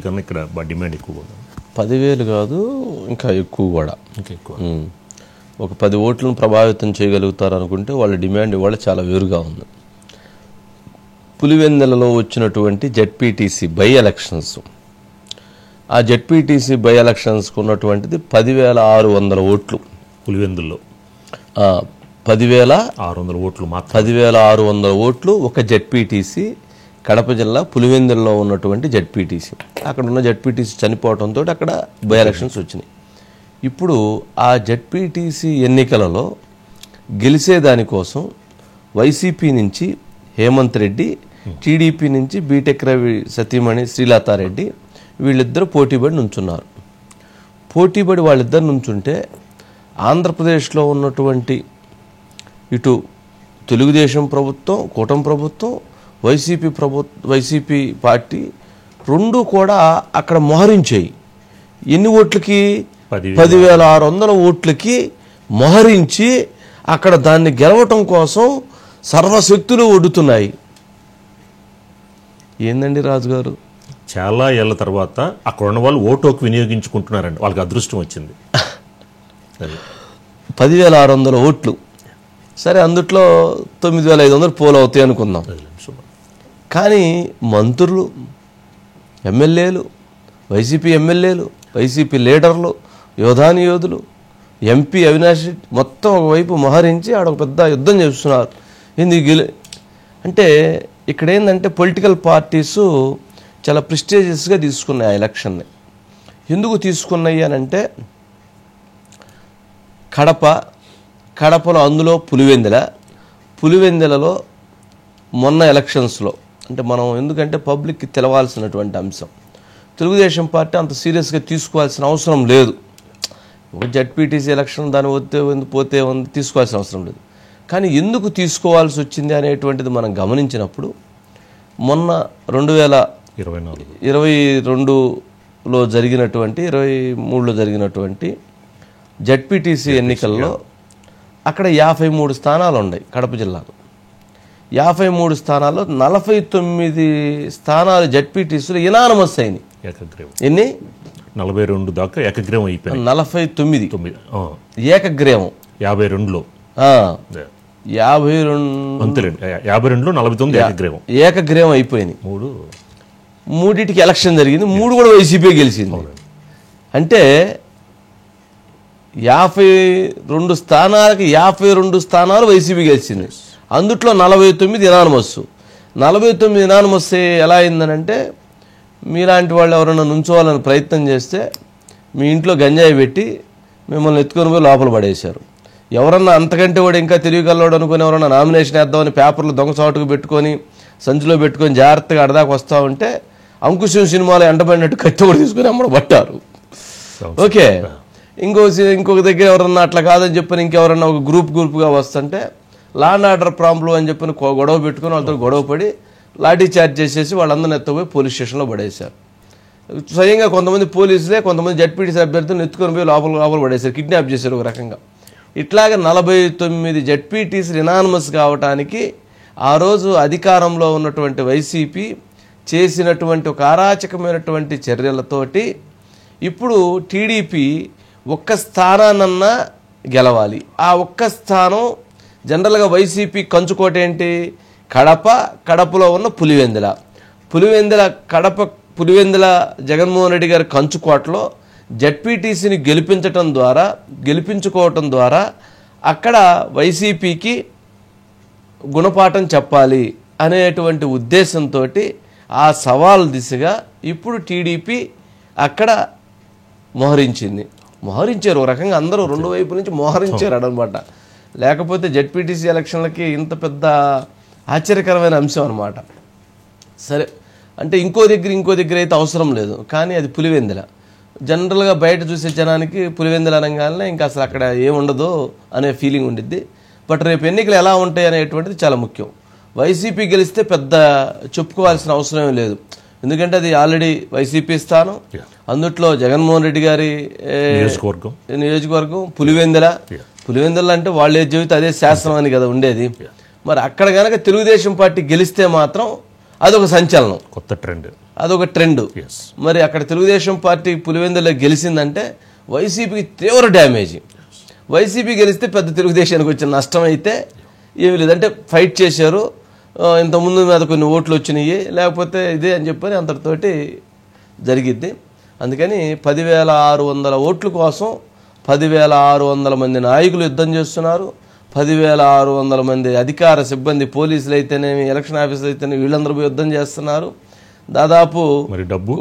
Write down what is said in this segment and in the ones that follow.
కన్నా ఇక్కడ డిమాండ్ ఎక్కువ 10,000 కాదు, ఇంకా ఎక్కువ కూడా. ఇంకా ఎక్కువ. ఒక 10 ఓట్లను ప్రభావితం చేయగలుగుతారు అనుకుంటే వాళ్ళ డిమాండ్ ఇవాళ చాలా వేరుగా ఉంది. పులివెందులలో వచ్చినటువంటి జెడ్పీటీసీ బై ఎలక్షన్స్, ఆ జెడ్పీటీసీ బై ఎలక్షన్స్కు ఉన్నటువంటిది 10,600 ఓట్లు. పులివెందుల్లో 10,600 ఓట్లు మాత్రం. 10,600 ఓట్లు ఒక జెడ్పీటీసీ. కడప జిల్లా పులివెందుల్లో ఉన్నటువంటి జెడ్పీటీసీ. అక్కడ ఉన్న జెడ్పీటీసీ చనిపోవడంతో అక్కడ బై ఎలక్షన్స్ వచ్చినాయి. ఇప్పుడు ఆ జెడ్పీటీసీ ఎన్నికలలో గెలిచేదానికోసం వైసీపీ నుంచి హేమంత్ రెడ్డి, టీడీపీ నుంచి బీటెక్ రవి సతీమణి శ్రీలతారెడ్డి వీళ్ళిద్దరూ పోటీపడి నుంచున్నారు. పోటీపడి వాళ్ళిద్దరు నుంచుంటే ఆంధ్రప్రదేశ్లో ఉన్నటువంటి ఇటు తెలుగుదేశం ప్రభుత్వం, కూటమి ప్రభుత్వం, వైసీపీ పార్టీ రెండు కూడా అక్కడ మోహరించాయి. ఎన్ని ఓట్లకి? 10,600 ఓట్లకి మోహరించి అక్కడ దాన్ని గెలవటం కోసం సర్వశక్తులు ఒడ్డుతున్నాయి. ఏందండి రాజుగారు, చాలా ఏళ్ల తర్వాత అక్కడ ఉన్న వాళ్ళు ఓటుకు వినియోగించుకుంటున్నారండి. వాళ్ళకి అదృష్టం వచ్చింది. 10,600 ఓట్లు. సరే, అందుట్లో 9,500 పోల్ అవుతాయి అనుకుందాం. కానీ మంత్రులు, ఎమ్మెల్యేలు, వైసీపీ ఎమ్మెల్యేలు, వైసీపీ లీడర్లు, యోధాని యోధులు, ఎంపీ అవినాష్ రెడ్డి మొత్తం ఒకవైపు మోహరించి ఆడొక పెద్ద యుద్ధం చేస్తున్నారు. అంటే ఇక్కడ ఏంటంటే పొలిటికల్ పార్టీస్ చాలా ప్రెస్టీజియస్గా తీసుకున్నాయి ఆ ఎలక్షన్ని. ఎందుకు తీసుకున్నాయి అని అంటే కడపలో, అందులో పులివెందులలో మొన్న ఎలక్షన్స్లో అంటే మనం ఎందుకంటే పబ్లిక్కి తెలవాల్సినటువంటి అంశం, తెలుగుదేశం పార్టీ అంత సీరియస్గా తీసుకోవాల్సిన అవసరం లేదు. ఒక జెడ్పీటీసీ ఎలక్షన్ దాని పోతే తీసుకోవాల్సిన అవసరం లేదు. కానీ ఎందుకు తీసుకోవాల్సి వచ్చింది అనేటువంటిది మనం గమనించినప్పుడు మొన్న 2022లో జరిగినటువంటి 23లో జరిగినటువంటి జెడ్పీటీసీ ఎన్నికల్లో అక్కడ 53 స్థానాలు ఉన్నాయి కడప జిల్లాలో. 53 స్థానాల్లో 49 స్థానాలు జెడ్పీటీసీలు ఇనానమస్ అయినాయి. ఎన్ని? 42 దాకా ఏకగ్రీవం అయిపోయింది. 49 ఏకగ్రీవం. 52లో 52లో 49 ఏకగ్రీవం అయిపోయినాయి. మూడింటికి ఎలక్షన్ జరిగింది. 3 కూడా వైసీపీ గెలిచింది. అంటే 52 స్థానాలకి 52 స్థానాలు వైసీపీ గెలిచింది. అందుట్లో 49 ఇనానమస్. 49 ఇనానమస్ ఎలా అయిందనంటే, మీలాంటి వాళ్ళు ఎవరైనా నుంచోవాలని ప్రయత్నం చేస్తే మీ ఇంట్లో గంజాయి పెట్టి మిమ్మల్ని ఎత్తుకొని పోయి లోపల పడేశారు. ఎవరన్నా అంతకంటే వాడు ఇంకా తెలియగలవాడు అనుకుని ఎవరన్నా నామినేషన్ వేద్దామని పేపర్లు దొంగచాటుకు పెట్టుకొని సంచిలో పెట్టుకొని జాగ్రత్తగా అడదాకా వస్తూ ఉంటే అంకుశం సినిమాలో ఎండబడినట్టు కత్తి కూడా తీసుకుని అమ్మడ పట్టారు. ఓకే, ఇంకొక దగ్గర ఎవరన్నా అట్లా కాదని చెప్పని ఇంకెవరన్నా ఒక గ్రూప్గా వస్తుంటే లా అండ్ ఆర్డర్ ప్రాబ్లం అని చెప్పి గొడవ పెట్టుకుని వాళ్ళతో గొడవ పడి లాఠీ చార్జ్ చేసేసి వాళ్ళందరిని ఎత్తుకుపోయి పోలీస్ స్టేషన్లో పడేశారు. స్వయంగా కొంతమంది పోలీసులే కొంతమంది జెడ్పీటీసీ అభ్యర్థులను ఎత్తుకొని పోయి లోపల పడేశారు, కిడ్నాప్ చేశారు ఒక రకంగా. ఇట్లాగే 49 జెడ్పీటీసీలు ఇనానమస్ కావటానికి ఆ రోజు అధికారంలో ఉన్నటువంటి వైసీపీ చేసినటువంటి ఒక అరాచకమైనటువంటి చర్యలతోటి ఇప్పుడు టీడీపీ ఒక్క స్థానాన్నన్నా గెలవాలి. ఆ ఒక్క స్థానం జనరల్గా వైసీపీ కంచుకోట ఏంటి? కడపలో ఉన్న పులివెందుల జగన్మోహన్ రెడ్డి గారి కంచుకోటలో జెడ్పీటీసీని గెలిపించుకోవటం ద్వారా అక్కడ వైసీపీకి గుణపాఠం చెప్పాలి అనేటువంటి ఉద్దేశంతో ఆ సవాల్ దిశగా ఇప్పుడు టీడీపీ అక్కడ మోహరించారు. ఒక రకంగా అందరూ రెండు వైపు నుంచి మోహరించారు అనమాట. లేకపోతే జెడ్పీటీసీ ఎలక్షన్లకి ఇంత పెద్ద ఆశ్చర్యకరమైన అంశం అనమాట. సరే, అంటే ఇంకో దగ్గర అయితే అవసరం లేదు. కానీ అది పులివెందుల. జనరల్గా బయట చూసే జనానికి పులివెందుల అనగానే ఇంకా అసలు అక్కడ ఏముండదు అనే ఫీలింగ్ ఉండిద్ది. బట్ రేపు ఎన్నికలు ఎలా ఉంటాయి అనేటువంటిది చాలా ముఖ్యం. వైసీపీ గెలిస్తే పెద్ద చెప్పుకోవాల్సిన అవసరం లేదు. ఎందుకంటే అది ఆల్రెడీ వైసీపీ స్థానం. అందుట్లో జగన్మోహన్ రెడ్డి గారి నియోజకవర్గం పులివెందుల అంటే వాళ్ళే జీవితం అదే శాసనం అని కదా ఉండేది. మరి అక్కడ కనుక తెలుగుదేశం పార్టీ గెలిస్తే మాత్రం అదొక సంచలనం, కొత్త ట్రెండ్. అదొక ట్రెండ్. Yes. మరి అక్కడ తెలుగుదేశం పార్టీ పులివెందులో గెలిచిందంటే వైసీపీకి తీవ్ర డ్యామేజ్. వైసీపీ గెలిస్తే పెద్ద తెలుగుదేశానికి వచ్చిన నష్టం అయితే ఏమి లేదంటే ఫైట్ చేశారు, ఇంతకుముందు మీద కొన్ని ఓట్లు వచ్చినాయి, లేకపోతే ఇదే అని చెప్పని అంతటితోటి జరిగిద్ది. అందుకని 10,600 ఓట్ల కోసం 10,600 మంది నాయకులు యుద్ధం చేస్తున్నారు. 10,600 మంది అధికార సిబ్బంది, పోలీసులు అయితేనేమి, ఎలక్షన్ ఆఫీసర్లు అయితేనే వీళ్ళందరూ యుద్ధం చేస్తున్నారు. దాదాపు మరి డబ్బు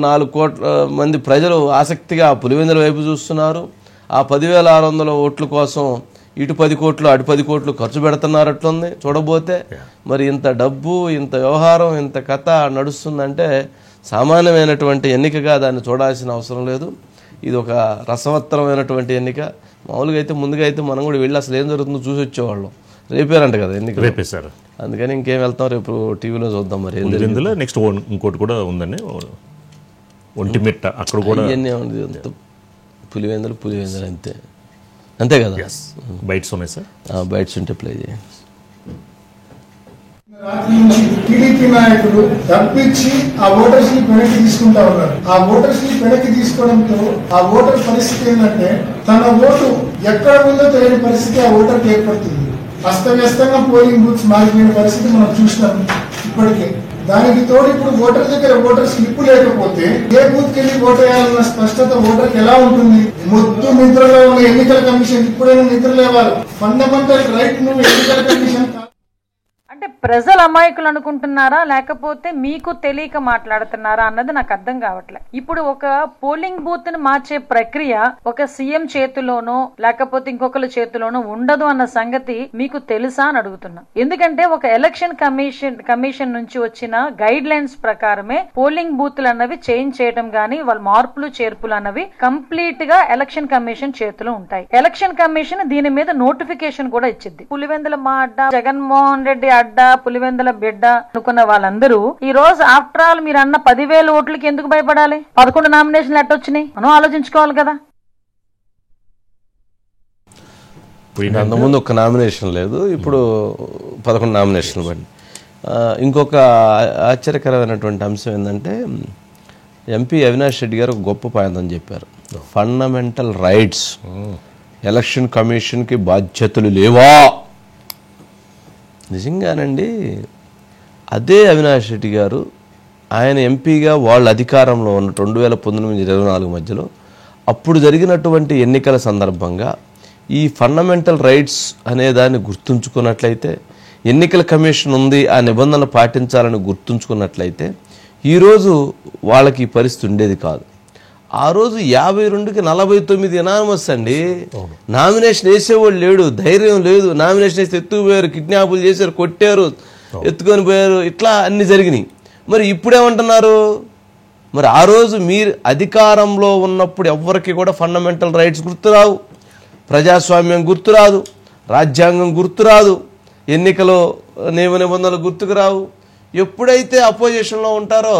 4 కోట్ల మంది ప్రజలు ఆసక్తిగా పులివెందుల వైపు చూస్తున్నారు. ఆ 10,600 ఓట్ల కోసం ఇటు 10 కోట్లు అటు 10 కోట్లు ఖర్చు పెడుతున్నారట్లుంది చూడబోతే. మరి ఇంత డబ్బు, ఇంత వ్యవహారం, ఇంత కథ నడుస్తుందంటే సామాన్యమైనటువంటి ఎన్నికగా దాన్ని చూడాల్సిన అవసరం లేదు. ఇది ఒక రసవత్తరమైనటువంటి ఎన్నిక. మామూలుగా అయితే ముందుగా అయితే మనం కూడా వెళ్ళి అసలు ఏం జరుగుతుందో చూసి వచ్చేవాళ్ళం. రేపేరంట కదా ఎన్నిక, రేపే సార్. అందుకని ఇంకేం వెళ్తాం, రేపు టీవీలో చూద్దాం. మరి పులివెందులో నెక్స్ట్ ఇంకోటి కూడా ఉందండి, ఒంటిమిట్ట, అక్కడ కూడా ఇవన్నీ అంత పులివెందులు అంతే కదా. బైట్స్ ఉన్నాయి సార్, బైట్స్ ఉంటే ప్లే చేయండి. టీడీపీ నాయకులు డబ్బిచ్చి ఆ ఓటర్ స్లిప్ వెనక్కి తీసుకుంటా ఉన్నారు. ఆ ఓటర్ స్లిప్ వెనక్కి తీసుకోవడంతో ఆ ఓటర్ పరిస్థితి ఏంటంటే తన ఓటు ఎక్కడ ఉందో తెలియని పరిస్థితి ఆ ఓటర్కి ఏర్పడుతుంది. అస్తవ్యస్తంగా పోలింగ్ బూత్స్ మారిపోయిన పరిస్థితి మనం చూసినాం ఇప్పటికే. దానికి తోడు ఇప్పుడు ఓటర్ దగ్గర ఓటర్ స్లిప్ లేకపోతే ఏ బూత్ కి వెళ్ళి ఓటు వేయాలన్న స్పష్టత ఓటర్కి ఎలా ఉంటుంది? మొత్తం నిద్రలో ఉన్న ఎన్నికల కమిషన్ ఇప్పుడైనా నిద్ర లేవాలి. ఫండమెంటల్ రైట్ ను ఎన్నికల కమిషన్ అంటే ప్రజలు అమాయకులు అనుకుంటున్నారా లేకపోతే మీకు తెలియక మాట్లాడుతున్నారా అన్నది నాకు అర్థం కావట్లే. ఇప్పుడు ఒక పోలింగ్ బూత్ ని మార్చే ప్రక్రియ ఒక సీఎం చేతిలోనో లేకపోతే ఇంకొకరి చేతిలోనో ఉండదు అన్న సంగతి మీకు తెలుసా అని అడుగుతున్నా. ఎందుకంటే ఒక ఎలక్షన్ కమిషన్ నుంచి వచ్చిన గైడ్ లైన్స్ ప్రకారమే పోలింగ్ బూత్లు అన్నవి చేంజ్ చేయడం గానీ వాళ్ళ మార్పులు చేర్పులు అన్నవి కంప్లీట్ గా ఎలక్షన్ కమిషన్ చేతిలో ఉంటాయి. ఎలక్షన్ కమిషన్ దీని మీద నోటిఫికేషన్ కూడా ఇచ్చింది. పులివెందుల మా అడ్డా, జగన్మోహన్ రెడ్డి అడ్డా, పులివెందుల బిడ్డ అనుకున్న వాళ్ళందరూ ఈ రోజు ఆఫ్టర్ ఆల్ మీరు అన్న 10,000 ఓట్లకి ఎందుకు భయపడాలి? 11 నామినేషన్లు ఎట్టొచ్చినాయి మనం ఆలోచించుకోవాలి కదా. అంతకుముందు ఒక్క నామినేషన్ లేదు, ఇప్పుడు 11 నామినేషన్లు పడి. ఇంకొక ఆశ్చర్యకరమైనటువంటి అంశం ఏంటంటే ఎంపీ అవినాష్ రెడ్డి గారు ఒక గొప్ప పాయింట్ చెప్పారు. ఫండమెంటల్ రైట్స్, ఎలక్షన్ కమిషన్కి బాధ్యతలు లేవా? నిజంగానండి. అదే అవినాష్ రెడ్డి గారు ఆయన ఎంపీగా వాళ్ళ అధికారంలో ఉన్న 2019-24 మధ్యలో అప్పుడు జరిగినటువంటి ఎన్నికల సందర్భంగా ఈ ఫండమెంటల్ రైట్స్ అనే దాన్ని గుర్తుంచుకున్నట్లయితే, ఎన్నికల కమిషన్ ఉంది ఆ నిబంధనలు పాటించాలని గుర్తుంచుకున్నట్లయితే ఈరోజు వాళ్ళకి ఈ పరిస్థితి ఉండేది కాదు. ఆ రోజు 52కి 49 ఎనానమస్ అండి. నామినేషన్ వేసేవాళ్ళు లేడు, ధైర్యం లేదు. నామినేషన్ వేస్తే ఎత్తుకుపోయారు, కిడ్నాపులు చేశారు, కొట్టారు, ఎత్తుకొని పోయారు, ఇట్లా అన్ని జరిగినాయి. మరి ఇప్పుడేమంటున్నారు? మరి ఆ రోజు మీరు అధికారంలో ఉన్నప్పుడు ఎవ్వరికి కూడా ఫండమెంటల్ రైట్స్ గుర్తురావు, ప్రజాస్వామ్యం గుర్తురాదు, రాజ్యాంగం గుర్తురాదు, ఎన్నికలో నియమ నిబంధనలు గుర్తుకు రావు. ఎప్పుడైతే అపోజిషన్లో ఉంటారో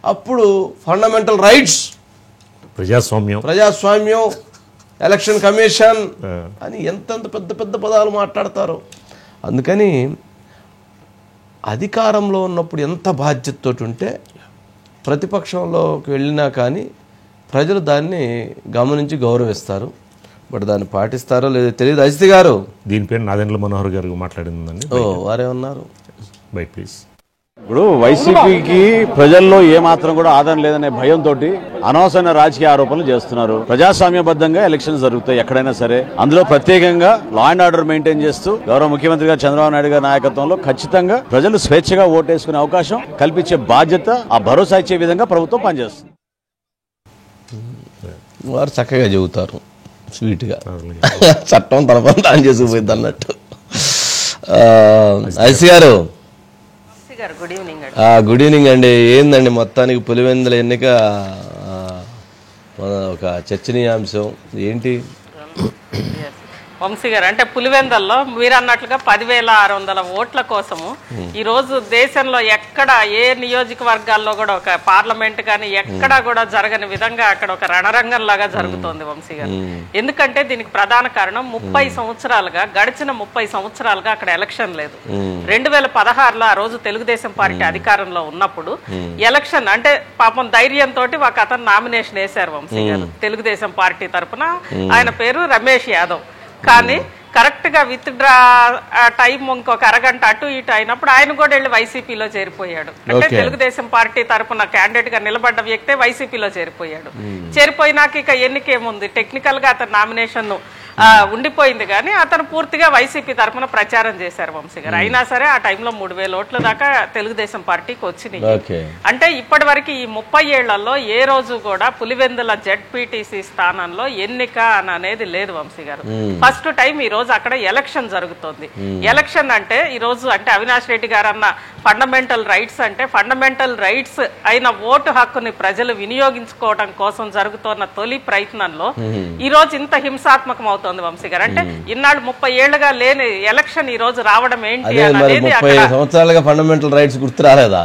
అప్పుడు ఫండమెంటల్ రైట్స్, ప్రజాస్వామ్యం, ఎలక్షన్ కమిషన్ అని ఎంతెంత పెద్ద పెద్ద పదాలు మాట్లాడతారు. అందుకని అధికారంలో ఉన్నప్పుడు ఎంత బాధ్యతతో ఉంటే ప్రతిపక్షంలోకి వెళ్ళినా కానీ ప్రజలు దాన్ని గమనించి గౌరవిస్తారు. బట్ దాన్ని పాటిస్తారో లేదో తెలియదు. అజిత్ గారు, దీనిపైన నాదెండ్ల మనోహర్ గారు మాట్లాడిందండి. వారే ఉన్నారు. By please. ఇప్పుడు వైసీపీకి ప్రజల్లో ఏమాత్రం కూడా ఆదరణ లేదనే భయంతో అనవసరమైన రాజకీయ ఆరోపణలు చేస్తున్నారు. ప్రజాస్వామ్యబద్ధంగా ఎలక్షన్స్ జరుగుతాయి ఎక్కడైనా సరే. అందులో ప్రత్యేకంగా లా అండ్ ఆర్డర్ మెయింటైన్ చేస్తూ గౌరవ ముఖ్యమంత్రి గారు చంద్రబాబు నాయుడు గారి నాయకత్వంలో ఖచ్చితంగా ప్రజలు స్వేచ్ఛగా ఓటేసుకునే అవకాశం కల్పించే బాధ్యత, ఆ భరోసా ఇచ్చే విధంగా ప్రభుత్వం పనిచేస్తుంది. వారు చక్కగా చెబుతారు, స్వీట్గా. చట్టం తన పని తాను చేసుకుపోయింది అన్నట్టు. ఐసి గారు, గుడ్ ఈవినింగ్ అండి. ఏందండి మొత్తానికి పులివెందుల ఎన్నిక ఒక చర్చనీయాంశం ఏంటి? వంశీ గారు, అంటే పులివెందల్లో మీరు అన్నట్లుగా 10,600 ఓట్ల కోసము ఈ రోజు దేశంలో ఎక్కడ ఏ నియోజకవర్గాల్లో కూడా ఒక పార్లమెంట్ కానీ ఎక్కడా కూడా జరగని విధంగా అక్కడ ఒక రణరంగం లాగా జరుగుతోంది వంశీ గారు. ఎందుకంటే దీనికి ప్రధాన కారణం గడిచిన 30 సంవత్సరాలుగా అక్కడ ఎలక్షన్ లేదు. 2016లో ఆ రోజు తెలుగుదేశం పార్టీ అధికారంలో ఉన్నప్పుడు ఎలక్షన్ అంటే పాపం ధైర్యంతో ఒక అతను నామినేషన్ వేశారు వంశీ గారు తెలుగుదేశం పార్టీ తరఫున. ఆయన పేరు రమేష్ యాదవ్. కానీ కరెక్ట్ గా విత్ డ్రా టైం ఇంకొక అరగంట అటు ఇటు అయినప్పుడు ఆయన కూడా వెళ్ళి వైసీపీలో చేరిపోయాడు. అంటే తెలుగుదేశం పార్టీ తరఫున క్యాండిడేట్ గా నిలబడ్డ వ్యక్తే వైసీపీలో చేరిపోయాడు. చేరిపోయినాక ఇక ఎన్నికేముంది, టెక్నికల్ గా అతను నామినేషన్ ఉండిపోయింది కానీ అతను పూర్తిగా వైసీపీ తరఫున ప్రచారం చేశారు వంశీ గారు. అయినా సరే ఆ టైంలో 3,000 ఓట్ల దాకా తెలుగుదేశం పార్టీకి వచ్చినాయి. అంటే ఇప్పటి వరకు ఈ 30 ఏళ్లలో ఏ రోజు కూడా పులివెందుల జెడ్పీటీసీ స్థానంలో ఎన్నిక అనేది లేదు వంశీ గారు. ఫస్ట్ టైం ఈ రోజు అక్కడ ఎలక్షన్ జరుగుతోంది. ఎలక్షన్ అంటే ఈ రోజు అంటే అవినాష్ రెడ్డి గారు అన్న ఫండమెంటల్ రైట్స్ అంటే ఫండమెంటల్ రైట్స్ అయిన ఓటు హక్కుని ప్రజలు వినియోగించుకోవడం కోసం జరుగుతున్న తొలి ప్రయత్నంలో ఈ రోజు ఇంత హింసాత్మకం అవుతుంది వంశీ గారు. అంటే ఇన్నాళ్ళు 30 ఏళ్లుగా లేని ఎలక్షన్ ఈ రోజు రావడం ఏంటి అనేది సంవత్సరాలుగా ఫండమెంటల్ రైట్స్ గుర్తు రాలేదా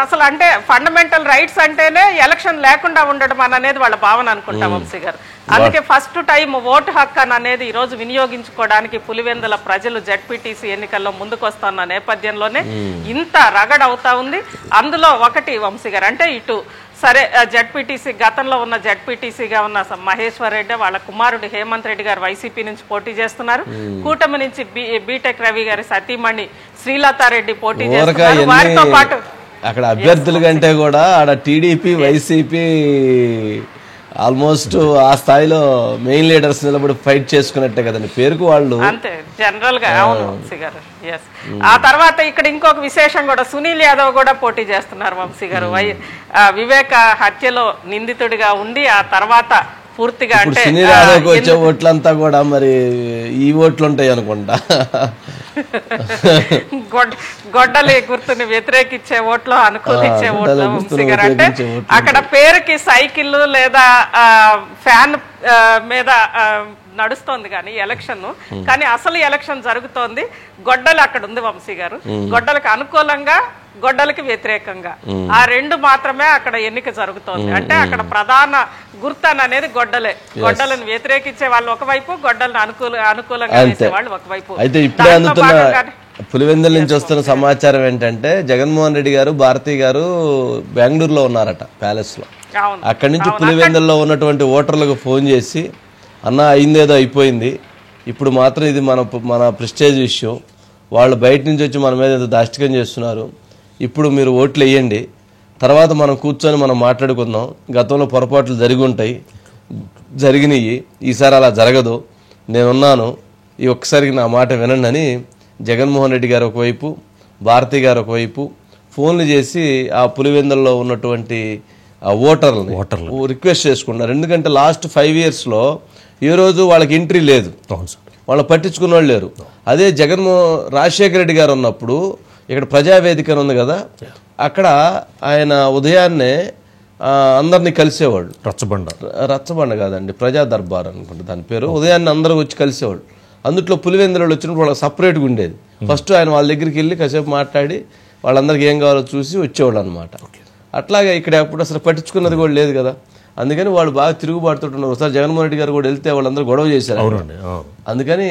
అసలు? అంటే ఫండమెంటల్ రైట్స్ అంటేనే ఎలక్షన్ లేకుండా ఉండడం అనేది వాళ్ళ భావన అనుకుంటా వంశీ గారు. అందుకే ఫస్ట్ టైం ఓటు హక్కు అనేది ఈ రోజు వినియోగించుకోవడానికి పులివెందుల ప్రజలు జెడ్పీటీసీ ఎన్నికల్లో ముందుకొస్తున్న నేపథ్యంలోనే ఇంత రగడ అవుతా ఉంది. అందులో ఒకటి వంశీ గారు అంటే ఇటు సరే జెడ్పీటీసీ గతంలో ఉన్న జెడ్పీటీసీగా ఉన్న మహేశ్వర్ రెడ్డి వాళ్ళ కుమారుడు హేమంత్ రెడ్డి గారు వైసీపీ నుంచి పోటీ చేస్తున్నారు. కూటమి నుంచి బీటెక్ రవి గారి సతీమణి శ్రీలతారెడ్డి పోటీ చేస్తున్నారు. వారితో పాటు అక్కడ అభ్యర్థుల కంటే కూడా ఆడ టీడీపీ వైసీపీ ఆల్మోస్ట్ ఆ స్థాయిలో మెయిన్ లీడర్స్ నిలబడి ఫైట్ చేసుకున్నట్టే కదండి పేరుకు వాళ్ళు. అంతే జనరల్ గా. అవును వంశీ గారు. ఆ తర్వాత ఇక్కడ ఇంకొక విశేషం కూడా సునీల్ యాదవ్ కూడా పోటీ చేస్తున్నారు వంశీ గారు. వివేక హత్యలో నిందితుడిగా ఉండి ఆ తర్వాత పూర్తిగా అంటే సునీల్ యాదవ్ వచ్చే ఓట్లంతా కూడా మరి ఈ ఓట్లు ఉంటాయి అనుకుంటా. గొడ్డలి గుర్తుని వ్యతిరేకించే ఓట్లు అనుకూలించే ఓట్లు వంశీ గారు. అంటే అక్కడ పేరుకి సైకిల్ లేదా ఫ్యాన్ మీద నడుస్తోంది కానీ ఎలక్షన్, కానీ అసలు ఎలక్షన్ జరుగుతోంది గొడ్డలి అక్కడ ఉంది వంశీ గారు. గొడ్డలకు అనుకూలంగా గొడ్డలకి వ్యతిరేకంగా ఆ రెండు మాత్రమే అక్కడ ఎన్నిక జరుగుతోంది. అంటే అక్కడ ప్రధాన గుర్తు అనేది గొడ్డలే. గొడ్డలను వ్యతిరేకించే వాళ్ళు ఒకవైపు, గొడ్డలను అనుకూలంగా వేసే వాళ్ళు ఒకవైపు. అయితే ఇప్పుడే అందుతున్న పులివెందుల నుంచి వస్తున్న సమాచారం ఏంటంటే జగన్మోహన్ రెడ్డి గారు భారతి గారు బెంగళూరులో ఉన్నారట ప్యాలెస్ లో. అక్కడి నుంచి పులివెందుల్లో ఉన్నటువంటి ఓటర్లకు ఫోన్ చేసి అన్న అయిందేదో అయిపోయింది, ఇప్పుడు మాత్రం ఇది మన ప్రెస్టేజ్ విషయం, వాళ్ళు బయట నుంచి వచ్చి మన మీద ఏదో దాష్టికం చేస్తున్నారు, ఇప్పుడు మీరు ఓట్లు వేయండి, తర్వాత మనం కూర్చొని మనం మాట్లాడుకుందాం, గతంలో పొరపాట్లు జరిగినాయి, ఈసారి అలా జరగదు, నేనున్నాను, ఈ ఒక్కసారికి నా మాట వినండి అని జగన్మోహన్ రెడ్డి గారు ఒకవైపు భారతి గారు ఒకవైపు ఫోన్లు చేసి ఆ పులివెందుల్లో ఉన్నటువంటి ఓటర్లని రిక్వెస్ట్ చేసుకున్నారు. ఎందుకంటే లాస్ట్ 5 yearsలో ఏ రోజు వాళ్ళకి ఎంట్రీ లేదు, వాళ్ళు పట్టించుకున్న వాళ్ళు లేరు. అదే రాజశేఖర రెడ్డి గారు ఉన్నప్పుడు ఇక్కడ ప్రజావేదిక ఉంది కదా, అక్కడ ఆయన ఉదయాన్నే అందరినీ కలిసేవాళ్ళు. రచ్చబండ కాదండి, ప్రజా దర్బార్ అనుకుంటా దాని పేరు. ఉదయాన్నే అందరూ వచ్చి కలిసేవాళ్ళు. అందుట్లో పులివెందులు వచ్చినప్పుడు వాళ్ళకి సపరేట్గా ఉండేది. ఫస్ట్ ఆయన వాళ్ళ దగ్గరికి వెళ్ళి కాసేపు మాట్లాడి వాళ్ళందరికీ ఏం కావాలో చూసి వచ్చేవాళ్ళు అనమాట. అట్లాగే ఇక్కడ ఎప్పుడు అసలు పట్టించుకున్నది కూడా లేదు కదా, అందుకని వాళ్ళు బాగా తిరుగుబాటుతున్నారు. ఒకసారి జగన్మోహన్ రెడ్డి గారు కూడా వెళ్తే వాళ్ళందరూ గొడవ చేశారు. అందుకని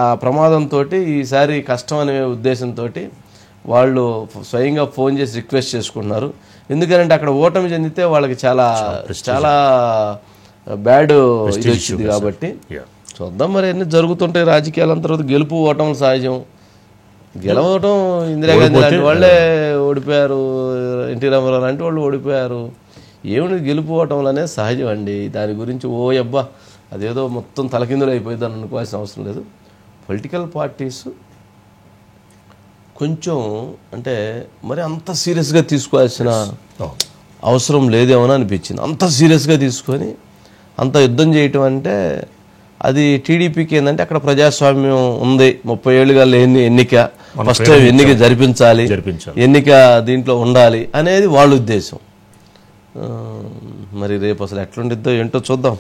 ఆ ప్రమాదంతో ఈసారి కష్టం అనే ఉద్దేశంతో వాళ్ళు స్వయంగా ఫోన్ చేసి రిక్వెస్ట్ చేసుకుంటున్నారు. ఎందుకంటే అక్కడ ఓటమి చెందితే వాళ్ళకి చాలా చాలా బ్యాడ్ ఇది వచ్చింది కాబట్టి. చూద్దాం మరి అన్ని జరుగుతుంటాయి రాజకీయాల తర్వాత. గెలుపు ఓటములు సహజం. గెలవటం ఇందిరాగాంధీ లాంటి వాళ్ళే ఓడిపోయారు, ఎన్టీ రామారావు లాంటి వాళ్ళు ఓడిపోయారు. ఏమిటి గెలుపు ఓటములు అనేది సహజం అండి. దాని గురించి అబ్బా అదేదో మొత్తం తలకిందులు అయిపోయిందని అనుకోవాల్సిన అవసరం లేదు. పొలిటికల్ పార్టీస్ కొంచెం అంటే మరి అంత సీరియస్గా తీసుకోవాల్సిన అవసరం లేదేమో అనిపించింది. అంత సీరియస్గా తీసుకొని అంత యుద్ధం చేయటం అంటే అది టీడీపీకి ఏంటంటే అక్కడ ప్రజాస్వామ్యం ఉంది, 30 ఏళ్ళుగా లేని ఎన్నిక, ఫస్ట్ టైం ఎన్నిక జరిపించాలి, ఎన్నిక దీంట్లో ఉండాలి అనేది వాళ్ళ ఉద్దేశం. మరి రేపు అసలు ఎట్లుండిద్దో ఏంటో చూద్దాం.